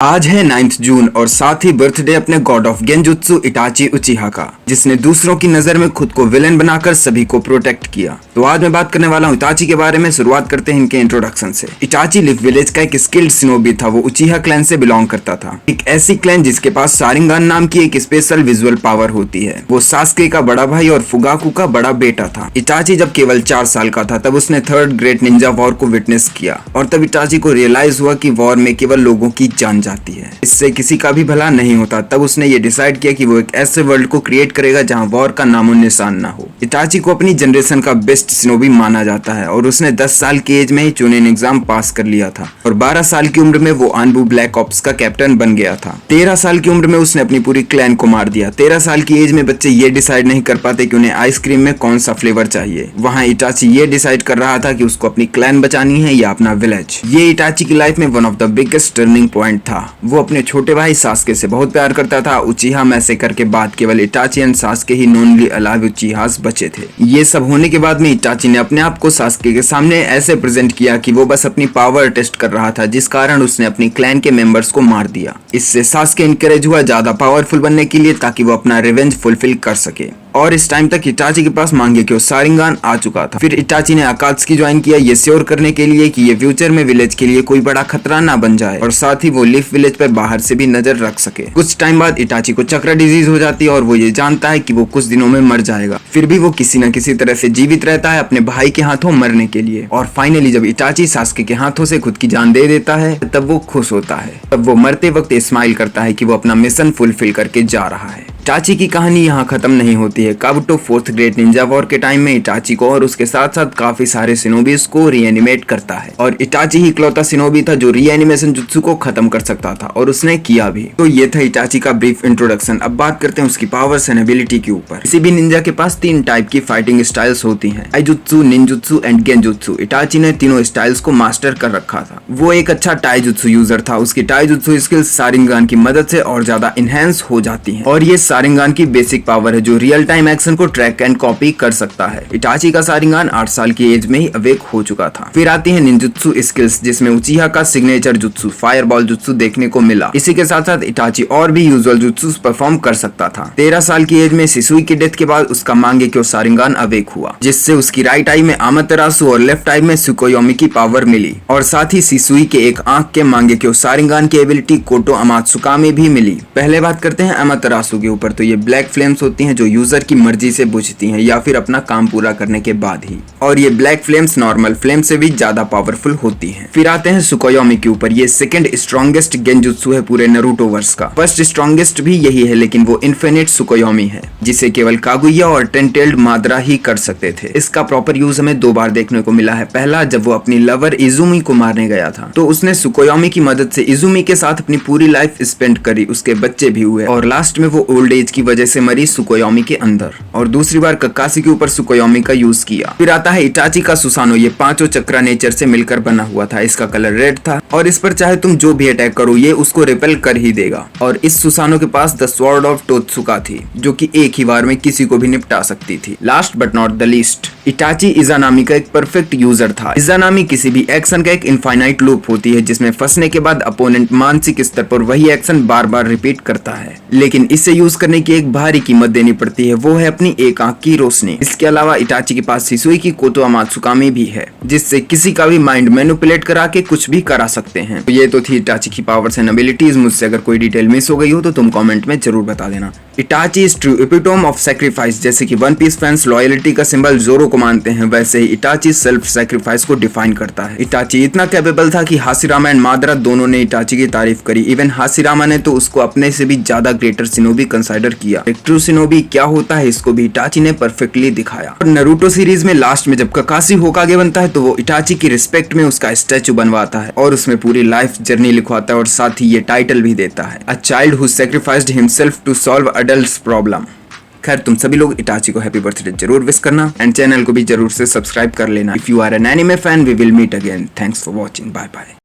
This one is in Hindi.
आज है 9 जून और साथ ही बर्थडे अपने गॉड ऑफ गेंजुत्सु इटाची उचिहा का, जिसने दूसरों की नजर में खुद को विलेन बनाकर सभी को प्रोटेक्ट किया। तो आज मैं बात करने वाला हूँ इटाची के बारे में। शुरुआत करते हैं इनके इंट्रोडक्शन से। इटाची लीफ विलेज का एक स्किल्ड शिनोबी था। वो उचिहा क्लैन से बिलोंग करता था, एक ऐसी क्लैन जिसके पास शारिंगान नाम की एक स्पेशल विजुअल पावर होती है। वो सास्के का बड़ा भाई और फुगाकू का बड़ा बेटा था। इटाची जब केवल 4 साल का था तब उसने थर्ड ग्रेट निंजा वॉर को विटनेस किया और तब इटाची को रियलाइज हुआ कि वॉर में केवल लोगों की जान जाती है, इससे किसी का भी भला नहीं होता। तब उसने ये डिसाइड किया कि वो एक ऐसे वर्ल्ड को क्रिएट करेगा जहां वॉर का नामो निशान ना हो। इटाची को अपनी जनरेशन का बेस्ट शिनोबी माना जाता है और उसने 10 साल की एज में ही चुनेन एग्जाम पास कर लिया था और 12 साल की उम्र में वो आनबू ब्लैक ऑप्स का कैप्टन बन गया था। 13 साल की उम्र में उसने अपनी पूरी क्लैन को मार दिया। 13 साल की एज में बच्चे ये डिसाइड नहीं कर पाते कि उन्हें आइसक्रीम में कौन सा फ्लेवर चाहिए। वहाँ इटाची ये डिसाइड कर रहा था कि उसको अपनी क्लैन बचानी है या अपना विलेज। ये इटाची की लाइफ में one of the biggest turning point था। वो अपने छोटे भाई सास्के से बहुत प्यार करता था। उचिहा मैसेकर के बाद केवल Itachi and Sasuke he नॉनली alive उचिहास बचे थे। ये सब होने के बाद में इटाची ने अपने आप को सास्के के सामने ऐसे प्रेजेंट किया कि वो बस अपनी पावर टेस्ट कर रहा था, जिस कारण उसने अपनी क्लैन के मेंबर्स को मार दिया। इससे सास्के इनकरेज हुआ ज्यादा पावरफुल बनने के लिए ताकि वो अपना रिवेंज फुलफिल कर सके। और इस टाइम तक इटाची के पास मांगेक्यो शारिंगान आ चुका था। फिर इटाची ने अकात्सुकी ज्वाइन किया, ये श्योर करने के लिए कि ये फ्यूचर में विलेज के लिए कोई बड़ा खतरा ना बन जाए और साथ ही वो लीफ विलेज पर बाहर से भी नजर रख सके। कुछ टाइम बाद इटाची को चक्रा डिजीज हो जाती है और वो ये जानता है कि वो कुछ दिनों में मर जाएगा। फिर भी वो किसी न किसी तरह से जीवित रहता है अपने भाई के हाथों मरने के लिए। और फाइनली जब इटाची सास्के के हाथों से खुद की जान दे देता है तब वो खुश होता है। तब वो मरते वक्त स्माइल करता है कि वो अपना मिशन फुलफिल करके जा रहा है। इटाची की कहानी यहाँ खत्म नहीं होती है। काबुटो 4th ग्रेट निंजा वॉर के टाइम में इटाची को और उसके साथ साथ काफी सारे शिनोबीज को रीएनिमेट करता है और इटाची ही इकलौता शिनोबी था जो रीएनिमेशन जुत्सु को खत्म कर सकता था और उसने किया भी। तो ये था इटाची का ब्रीफ इंट्रोडक्शन। अब बात करते हैं उसकी पावर्स एंड एबिलिटी के ऊपर। किसी भी निंजा के पास 3 टाइप की फाइटिंग स्टाइल्स होती हैं, टाइजुत्सु, निंजुत्सु एंड गेंजुत्सु। इटाची ने तीनों स्टाइल्स को मास्टर कर रखा था। वो एक अच्छा टाइजुत्सु यूजर था। उसकी टाइजुत्सु स्किल्स शारिंगान की मदद से और ज्यादा इनहेंस हो जाती है और ये शारिंगान की बेसिक पावर है जो रियल टाइम एक्शन को ट्रैक एंड कॉपी कर सकता है। इटाची का शारिंगान 8 साल की एज में ही अवेक हो चुका था। फिर आती है निंजुत्सु स्किल्स, जिसमें उचिहा का सिग्नेचर जुत्सु फायरबॉल जुत्सु देखने को मिला। इसी के साथ साथ इटाची और भी यूजुअल जुत्सु परफॉर्म कर सकता था। 13 साल की एज में सिसुई की डेथ के बाद उसका मांगेक्यो शारिंगान अवेक हुआ, जिससे उसकी राइट आई में आमातेरासु और लेफ्ट आई में सुकोयोमी की पावर मिली और साथ ही सिसुई के एक आंख के मांगेक्यो शारिंगान की एबिलिटी कोटो अमात्सुकामी भी मिली। पहले बात करते हैं आमातेरासु के ऊपर। तो ये ब्लैक फ्लेम्स होती हैं जो यूजर की मर्जी से बुझती हैं या फिर अपना काम पूरा करने के बाद ही, और ये ब्लैक फ्लेम्स नॉर्मल फ्लेम से भी ज्यादा पावरफुल होती हैं। फिर आते हैं सुकोयोमी के ऊपर। ये सेकंड स्ट्रॉन्गेस्ट गेंजुत्सु है पूरे नारुतो वर्स का। फर्स्ट स्ट्रॉन्गेस्ट भी यही है, लेकिन वो इन्फिनिट सुकोयोमी है जिसे केवल कागुया और टेंटेल्ड माद्रा ही कर सकते थे। इसका प्रॉपर यूज हमें 2 बार देखने को मिला है। पहला जब वो अपनी लवर इजुमी को मारने गया था तो उसने सुकोयोमी की मदद से इजुमी के साथ अपनी पूरी लाइफ स्पेंड करी, उसके बच्चे भी हुए और लास्ट में वो ओल्ड एज की वजह से मरी सुकोयोमी के अंदर। और दूसरी बार ककाशी के ऊपर सुकोयोमी का यूज किया। फिर आता है इटाची का सुसानो। ये 5 चक्रा नेचर से मिलकर बना हुआ था। इसका कलर रेड था और इस पर चाहे तुम जो भी अटैक करो ये उसको रिपेल कर ही देगा। और इस सुसानो के पास द स्वॉर्ड ऑफ टोत्सुका थी जो कि एक ही बार में किसी को भी निपटा सकती थी। Last but not the least, Itachi Izanami का एक परफेक्ट यूजर था। इजानामी किसी भी एक्शन का एक इनफाइनाइट लूप होती है जिसमें फंसने के बाद अपोनेंट मानसिक स्तर पर वही एक्शन बार बार रिपीट करता है, लेकिन इसे यूज करने की एक भारी कीमत देनी पड़ती है, वो है अपनी एक आंख की रोशनी। इसके अलावा इटाची के पास सिसुई की कोतो अमात्सुकामी भी है जिससे किसी का भी माइंड मैनिपुलेट करा के कुछ भी करा सकते हैं। तो ये तो थी इटाची की पावर्स एंड एबिलिटीज। मुझसे अगर कोई डिटेल मिस हो गई हो तो तुम कमेंट में जरूर बता देना। Itachi is true epitome of sacrifice. जैसे कि वन पीस फैंस लॉयल्टी का सिंबल जोरो को मानते हैं, वैसे ही इटाची सेल्फ सैक्रिफाइस को डिफाइन करता है। इटाची इतना कैपेबल था कि हाशिरामा एंड माद्रा दोनों ने इटाची की तारीफ करी। इवन हाशिरामा ने तो उसको अपने से भी ज्यादा ग्रेटर शिनोबी कंसीडर किया। एक ट्रू शिनोबी क्या होता है इसको भी इटाची ने परफेक्टली दिखाया। और नारुतो सीरीज में लास्ट में जब ककाशी होकागे बनता है तो वो इटाची की रिस्पेक्ट में उसका स्टैचू बनवाता है और उसमें पूरी लाइफ जर्नी लिखवाता है और साथ ही ये टाइटल भी देता है, a child who sacrificed himself to solve adults problem. खैर तुम सभी लोग इटाची को हैप्पी बर्थडे जरूर विश करना एंड चैनल को भी जरूर से सब्सक्राइब कर लेना। If you are an anime fan we will meet again. Thanks for watching. Bye bye.